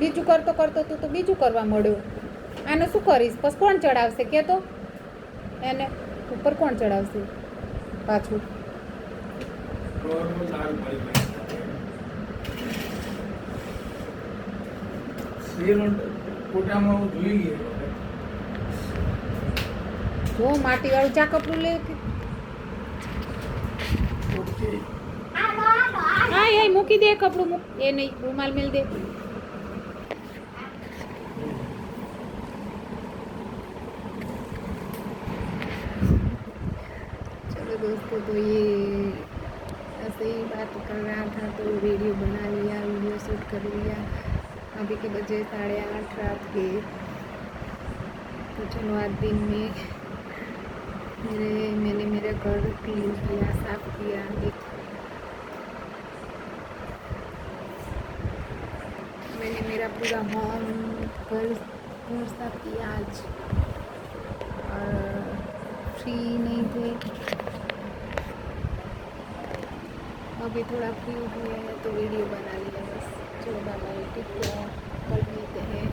બીજું કરતો કરતો તું તો બીજું કરવા મળ્યો. આને શું કરીશ? પછી કોણ ચડાવશે કે તો? એને ઉપર કોણ ચડાવશે પાછું? જો માટી વાળું ચા કપડું લે કે હા એ મૂકી દે કપડું મૂક એ નહીં રૂમાલ મેલ દે. चलो दोस्तों तो ये ऐसे ही बात कर रहा था तो वीडियो बना लिया, वीडियो शूट कर लिया. अभी के बजे 8:30 रात के. तो चलो आज दिन में मैंने मेरा घर क्लीन किया, साफ किया. मैंने मेरा पूरा होम घर साफ किया आज. और फ्री नहीं थे, अभी थोड़ा फ्री हुए हैं तो वीडियो बना लिया बस. चलो बाय बाय, टेक केयर, कल मिलते हैं.